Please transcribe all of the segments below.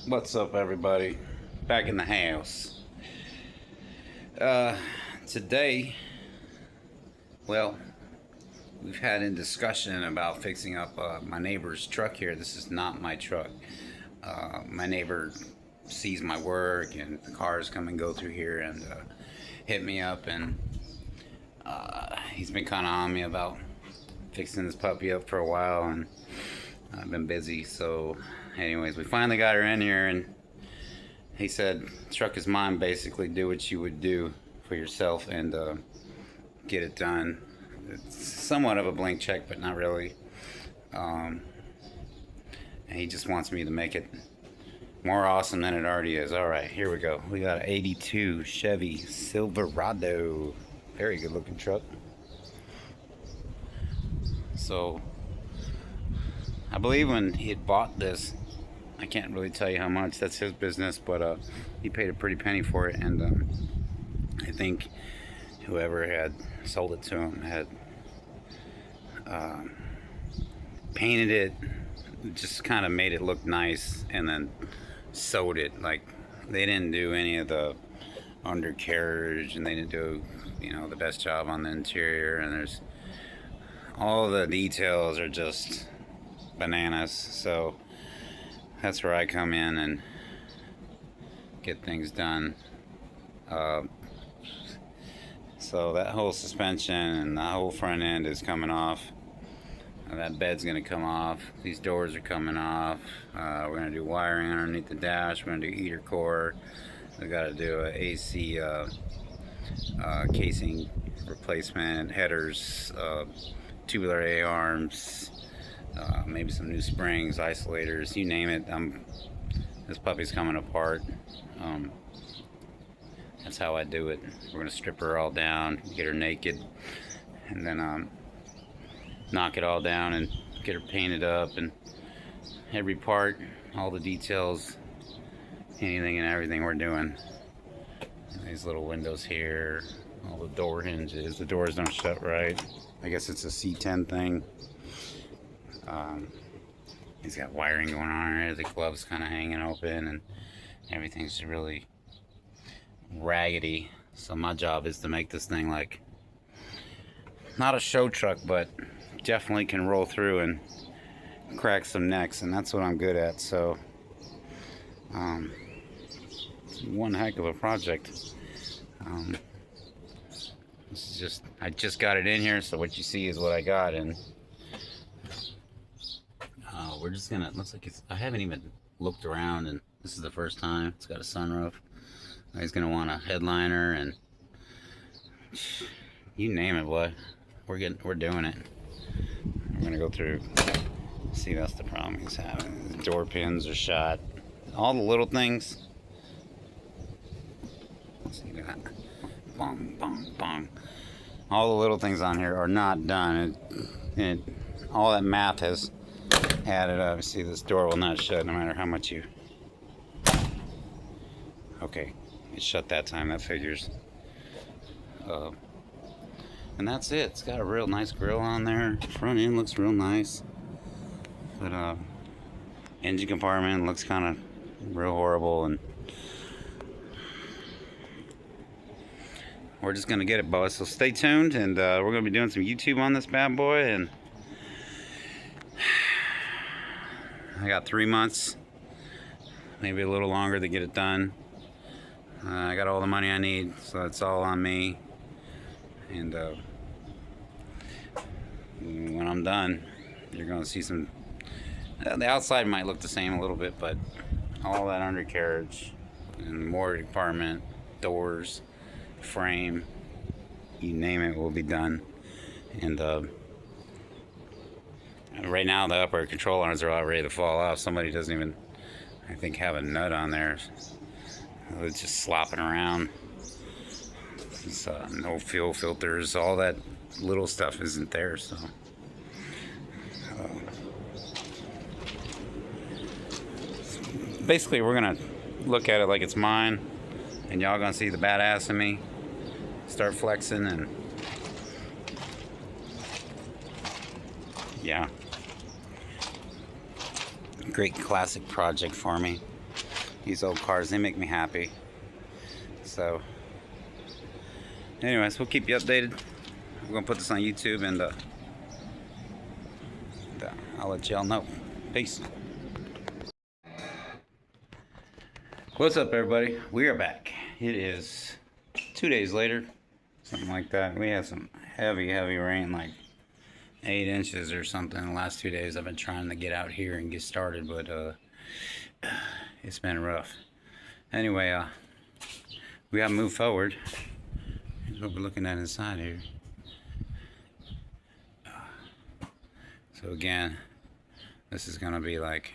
What's up, everybody? Back in the house. Today, well, we've had a discussion about fixing up my neighbor's truck here. This is not my truck. My neighbor sees my work and the cars come and go through here and hit me up, and he's been kind of on me about fixing this puppy up for a while, and I've been busy. So anyways, we finally got her in here, and he said, truck is mine, basically. Do what you would do for yourself and get it done. It's somewhat of a blank check, but not really. And he just wants me to make it more awesome than it already is. All right, here we go. We got an 82 Chevy Silverado. Very good looking truck. So I believe when he had bought this, I can't really tell you how much, that's his business, but he paid a pretty penny for it, and I think whoever had sold it to him had painted it, just kind of made it look nice, and then sewed it. Like, they didn't do any of the undercarriage, and they didn't do, the best job on the interior, and there's all the details are just bananas. So that's where I come in and get things done. So that whole suspension and the whole front end is coming off. That bed's gonna come off. These doors are coming off. We're gonna do wiring underneath the dash. We're gonna do heater core. We gotta do a AC casing replacement, headers, tubular A-arms, maybe some new springs, isolators, you name it. This puppy's coming apart. That's how I do it. We're gonna strip her all down, get her naked, and then knock it all down and get her painted up, and every part, all the details, anything and everything we're doing. These little windows here, all the door hinges, the doors don't shut right. I guess it's a C10 thing. He's got wiring going on here. The glove's kind of hanging open, and everything's really raggedy. So my job is to make this thing like, not a show truck, but definitely can roll through and crack some necks, and that's what I'm good at. So one heck of a project. This is just, I just got it in here, so what you see is what I got, and we're just gonna, looks like it's, I haven't even looked around, and this is the first time. It's got a sunroof. He's gonna want a headliner, and you name it, boy. We're doing it. We're gonna go through. See, that's the problem he's having. The door pins are shot. All the little things. See that? Bong, bong, bong. All the little things on here are not done. All that math has added up. See, this door will not shut no matter how much you. Okay, it shut that time. That figures. And that's it. It's got a real nice grill on there. Front end looks real nice, but engine compartment looks kind of real horrible, and we're just gonna get it, boys. So stay tuned, and we're gonna be doing some YouTube on this bad boy, and I got 3 months, maybe a little longer, to get it done. I got all the money I need, so it's all on me. And when I'm done, you're gonna see some. The outside might look the same a little bit, but all that undercarriage and more compartment, doors, frame, you name it, will be done. And right now the upper control arms are all ready to fall off. Somebody doesn't even, I think, have a nut on there. It's just slopping around. It's, no fuel filters, all that little stuff isn't there. So basically, we're gonna look at it like it's mine, and y'all gonna see the badass in me start flexing, and yeah, great classic project for me. These old cars, they make me happy. So, anyways, we'll keep you updated. We're gonna put this on YouTube, and I'll let y'all know. Peace. What's up, everybody? We are back. It is 2 days later, something like that. We had some heavy rain, like 8 inches or something the last 2 days. I've been trying to get out here and get started, but it's been rough. Anyway, we gotta move forward. Here's what we're looking at inside here. So again, this is gonna be like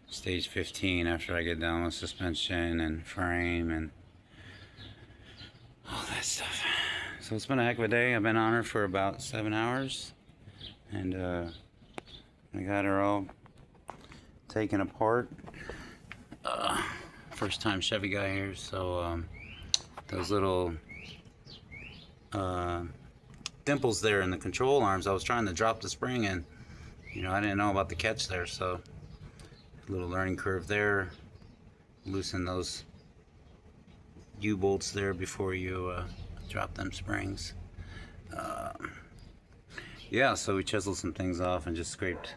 stage 15 after I get done with suspension and frame and all that stuff. So it's been a heck of a day. I've been on her for about 7 hours, and I got her all taken apart. First time Chevy guy here, so those little dimples there in the control arms, I was trying to drop the spring, and you know, I didn't know about the catch there, so a little learning curve there. Loosen those U-bolts there before you drop them springs. Yeah, so we chiseled some things off and just scraped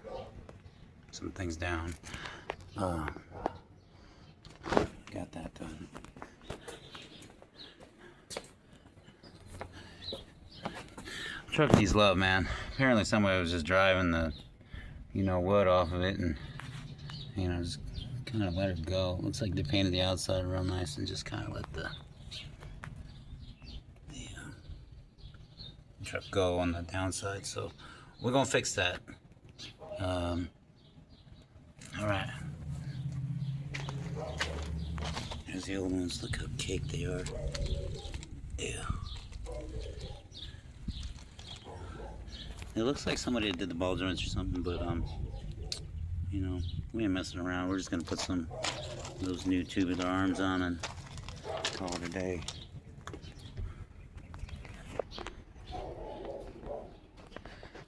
some things down. Got that done. Truck needs love, man. Apparently somebody was just driving the, you know what, off of it, and you know, just kind of let it go. Looks like they painted the outside real nice and just kind of let the truck go on the downside. So we're gonna fix that. All right. There's the old ones. Look how caked they are. Yeah. It looks like somebody did the ball joints or something, but you know, we ain't messing around. We're just gonna put some of those new tubular arms on and call it a day.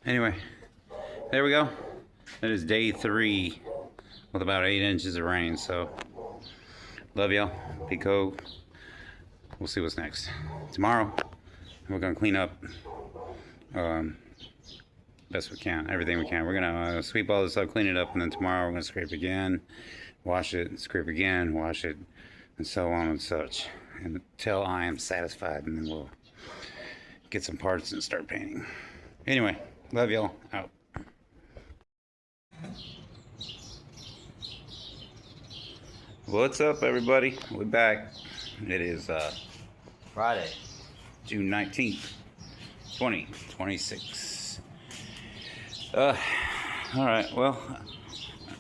Anyway, there we go. That is day 3 with about 8 inches of rain. So, love y'all. Be cool. We'll see what's next. Tomorrow, we're gonna clean up best we can, everything we can. We're gonna sweep all this up, clean it up, and then tomorrow we're gonna scrape again, wash it, scrape again, wash it, and so on and such, until I am satisfied, and then we'll get some parts and start painting. Anyway, love y'all. Out. What's up, everybody? We're back. It is Friday, June 19th, 2026. Alright, well,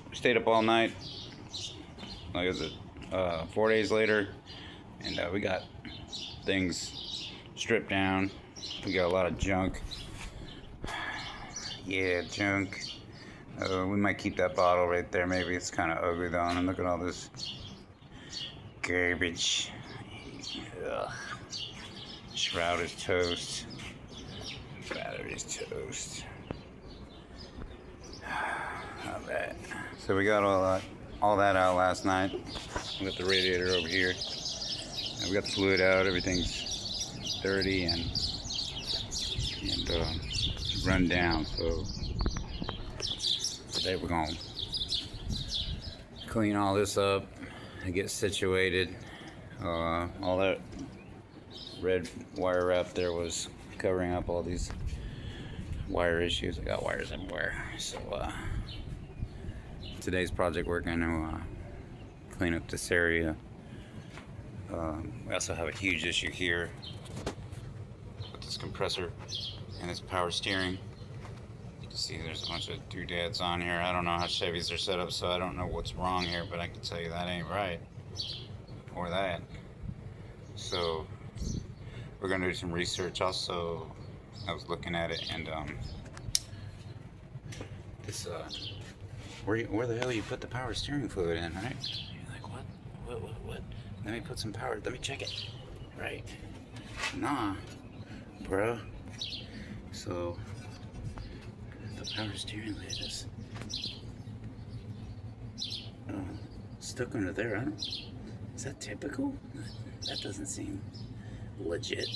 we stayed up all night. Like, is it 4 days later, and we got things stripped down. We got a lot of junk. Yeah, junk. We might keep that bottle right there. Maybe it's kind of ugly though. And look at all this garbage. Ugh. Shroud is toast. Battery is toast. Alright. So we got all that out last night. We got the radiator over here. And we got the fluid out. Everything's dirty and run down. So today we're gonna clean all this up and get situated. All that red wire wrap there was covering up all these wire issues. I got wires everywhere. So today's project we're gonna clean up this area. We also have a huge issue here with this compressor and this power steering. You can see there's a bunch of doodads on here. I don't know how Chevys are set up, so I don't know what's wrong here, but I can tell you that ain't right, or that. So we're gonna do some research. Also, I was looking at it, and this where the hell you put the power steering fluid in, right? You're like, what? Let me put some power. Let me check it. Right? Nah, bro. So the power steering lid is stuck under there. I don't. Is that typical? That doesn't seem legit.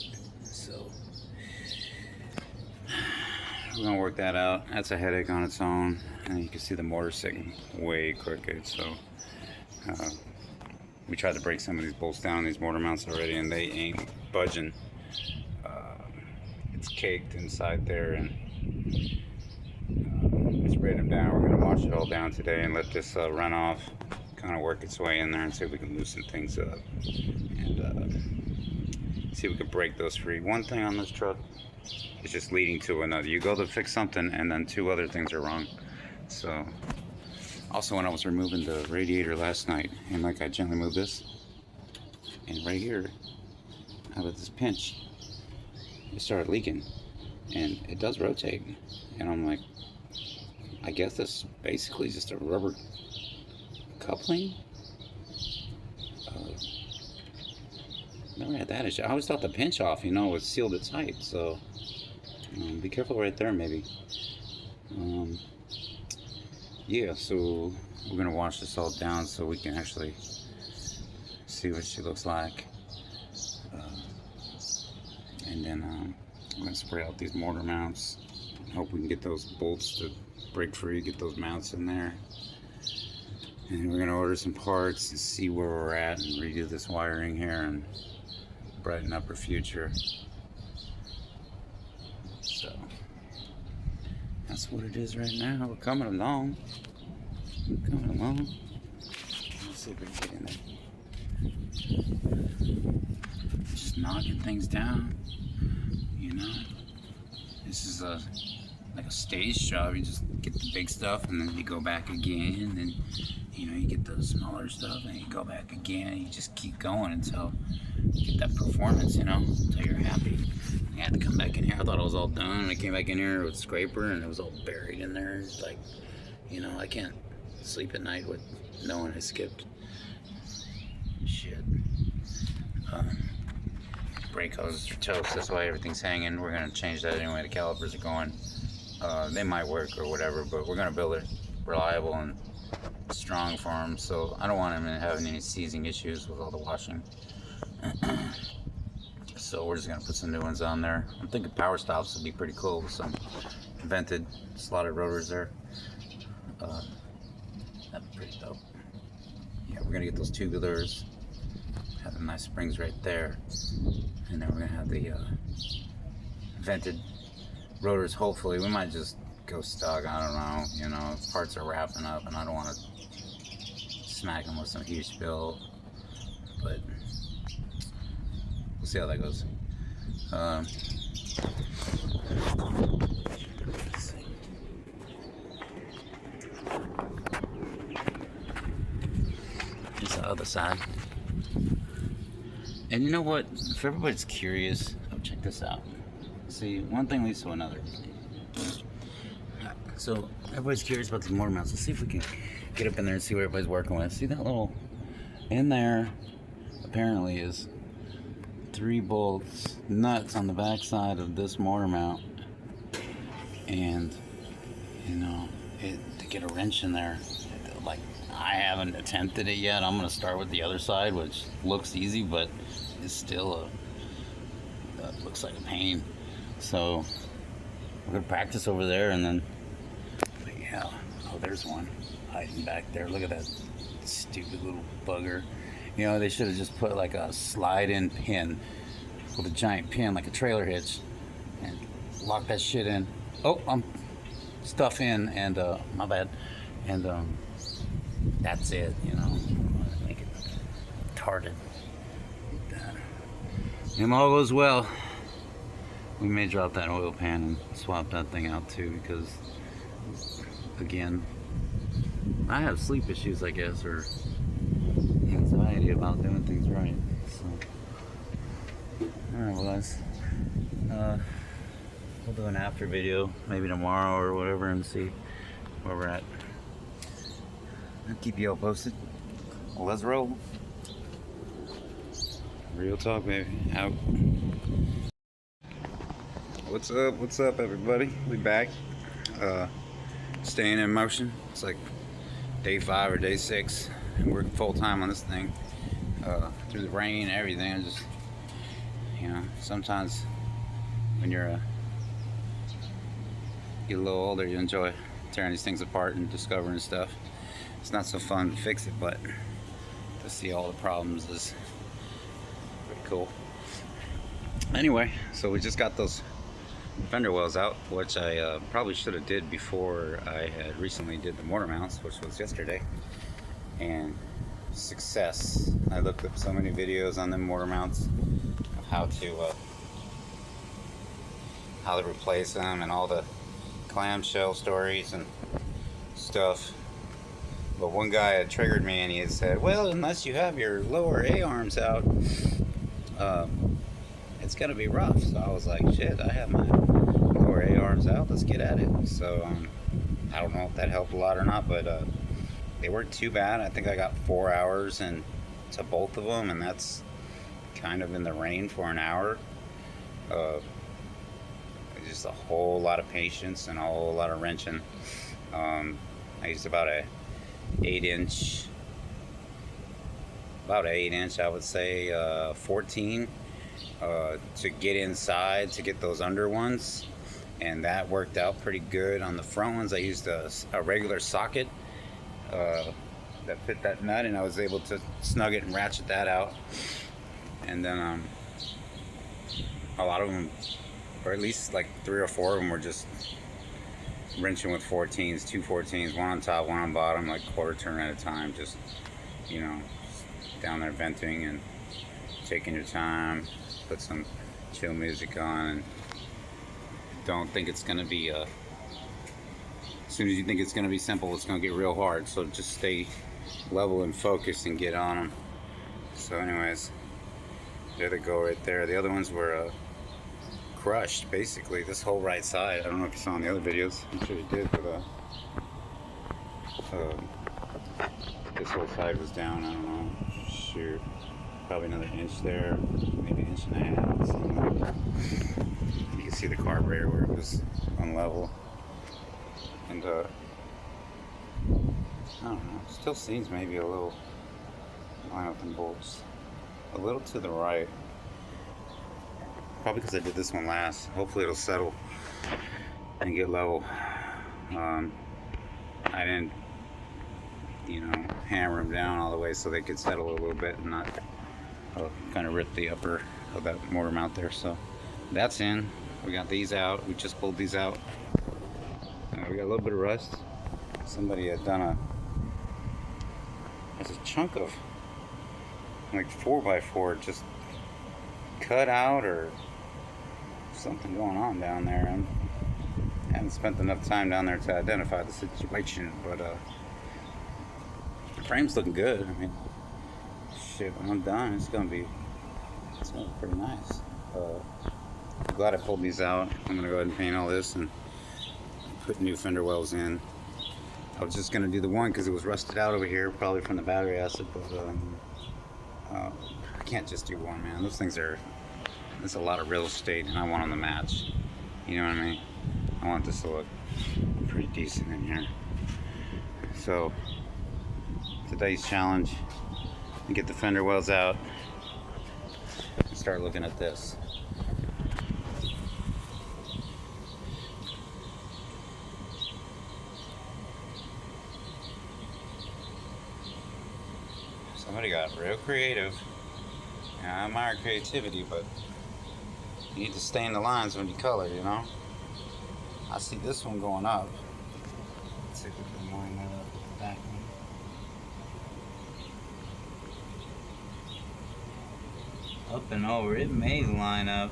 So we're gonna work that out. That's a headache on its own, and you can see the motor sitting way crooked. So we tried to break some of these bolts down, these mortar mounts already, and they ain't budging. It's caked inside there, and we sprayed them down. We're gonna wash it all down today and let this run off, kind of work its way in there, and see if we can loosen things up and see if we can break those free. One thing on this truck is just leading to another. You go to fix something, and then two other things are wrong. So, also when I was removing the radiator last night, and like I gently moved this, and right here, how about this pinch? It started leaking, and it does rotate, and I'm like, I guess this is basically just a rubber coupling. Never had that issue. I always thought the pinch off, you know, was sealed it tight, so be careful right there, maybe. Yeah, so we're gonna wash this all down so we can actually see what she looks like. And then I'm gonna spray out these mortar mounts. Hope we can get those bolts to break free, get those mounts in there. And we're gonna order some parts and see where we're at and redo this wiring here and brighten up our future. So that's what it is right now. We're coming along. We're coming along. Let's see if we can get in there. Just knocking things down. You know, this is like a stage job. You just get the big stuff and then you go back again, and you know, you get the smaller stuff and you go back again, and you just keep going until you get that performance, you know, until you're happy. I had to come back in here. I thought it was all done, and I came back in here with a scraper and it was all buried in there. It's like, you know, I can't sleep at night with knowing I skipped shit. Brake hoses are toast, that's why everything's hanging. We're gonna change that anyway. The calipers are going. They might work or whatever, but we're gonna build it reliable and strong for them, so I don't want him having any seizing issues with all the washing. So we're just gonna put some new ones on there. I'm thinking power stops would be pretty cool with some vented slotted rotors there. That'd be pretty dope. Yeah, we're gonna get those tubulars, have the nice springs right there, and then we're gonna have the vented rotors. Hopefully, we might just go stock. I don't know. You know, parts are wrapping up, and I don't want to smack them with some huge spill, but we'll see how that goes. Let's see. Here's the other side. And you know what? If everybody's curious, oh, check this out. See, one thing leads to another. So everybody's curious about these mortar mounts. Let's see if we can get up in there and see what everybody's working with. See that little in there? Apparently is 3 bolts, nuts on the back side of this mortar mount, and you know, to get a wrench in there. Like, I haven't attempted it yet. I'm gonna start with the other side, which looks easy, but it's still looks like a pain. So we're gonna practice over there, and then, but yeah, oh, there's one hiding back there. Look at that stupid little bugger. You know, they should have just put like a slide-in pin with a giant pin, like a trailer hitch, and lock that shit in. Oh, I'm stuff in, and my bad. And that's it. You know, make it retarded. If all goes well, we may drop that oil pan and swap that thing out too, because again, I have sleep issues, I guess, or anxiety about doing things right. So, alright, well, guys, we'll do an after video maybe tomorrow or whatever and see where we're at. I'll keep you all posted. Well, let's roll. Real talk, baby. Out. What's up? What's up, everybody? We back. Staying in motion. It's like day 5 or day 6 working full time on this thing through the rain and everything. I just, sometimes when you're get a little older, you enjoy tearing these things apart and discovering stuff. It's not so fun to fix it, but to see all the problems is pretty cool. Anyway, so we just got those fender wells out, which I probably should have did before I had recently did the mortar mounts, which was yesterday. And success. I looked up so many videos on the mortar mounts of how to replace them and all the clamshell stories and stuff. But one guy had triggered me and he had said, well, unless you have your lower A-arms out, it's gonna be rough. So I was like, shit, I have my lower A-arms out, let's get at it. So I don't know if that helped a lot or not, but they weren't too bad. I think I got 4 hours into both of them, and that's kind of in the rain for an hour. Just a whole lot of patience and a whole lot of wrenching. I used about an 8-inch, I would say, 14 to get inside, to get those under ones, and that worked out pretty good. On the front ones, I used a regular socket that fit that nut, and I was able to snug it and ratchet that out. And then a lot of them, or at least like 3 or 4 of them, were just wrenching with 14s, 2 14s, one on top, one on bottom, like quarter turn at a time, just down there venting and taking your time, put some chill music on, and don't think it's gonna be as soon as you think it's gonna be simple, it's gonna get real hard. So just stay level and focused and get on them. So anyways, there they go right there. The other ones were crushed, basically. This whole right side, I don't know if you saw in the other videos, I'm sure you did, but this whole side was down, I don't know, shoot, probably another inch there, maybe an inch and a half, something like that. You can see the carburetor where it was unlevel, and I don't know, still seems maybe a little line up in bolts, a little to the right. Probably because I did this one last. Hopefully it'll settle and get level. I didn't, hammer them down all the way so they could settle a little bit and not kind of rip the upper of that mortar mount there. So that's in. We got these out. We just pulled these out. We got a little bit of rust. Somebody had done there's a chunk of like 4x4 just cut out, or something going on down there. I haven't spent enough time down there to identify the situation, but the frame's looking good. I mean, shit, when I'm done, it's gonna be pretty nice. I'm glad I pulled these out. I'm gonna go ahead and paint all this and put new fender wells in. I was just gonna do the one because it was rusted out over here, probably from the battery acid, but I can't just do one, man. Those things there's a lot of real estate, and I want them to match. You know what I mean? I want this to look pretty decent in here. So today's challenge: get the fender wells out and start looking at this. Somebody got real creative. I admire creativity, but you need to stay in the lines when you color, I see this one going up. Let's see if we can line that up with the back one. Up and over, it may line up.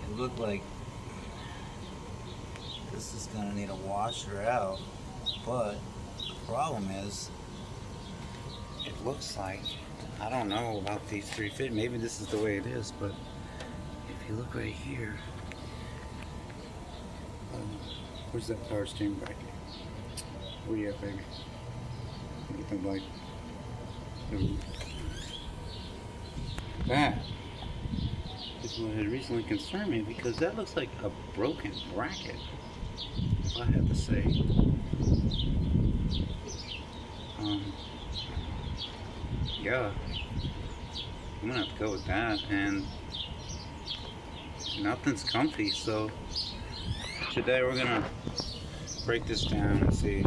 It looked like this is gonna need a washer out, but the problem is, it looks like, I don't know about these 3 fit. Maybe this is the way it is, but if you look right here, where's that power steering brake? Where you at, baby? Get the light. That is what had recently concerned me, because that looks like a broken bracket, if I have to say. Yeah, I'm gonna have to go with that. And nothing's comfy, so today we're gonna break this down and see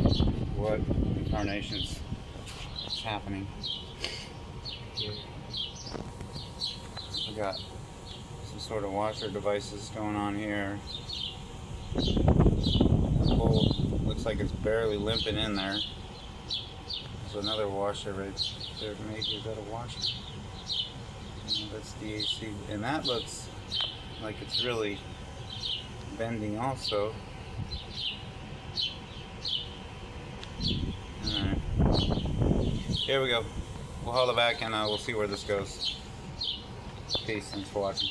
what incarnations is happening here. We got some sort of washer devices going on here. The pole looks like it's barely limping in there. There's another washer right there. Maybe is that a washer? No, that's the AC, and that looks like it's really bending also. Alright. Here we go. We'll haul it back and we'll see where this goes. Peace. Thanks for watching.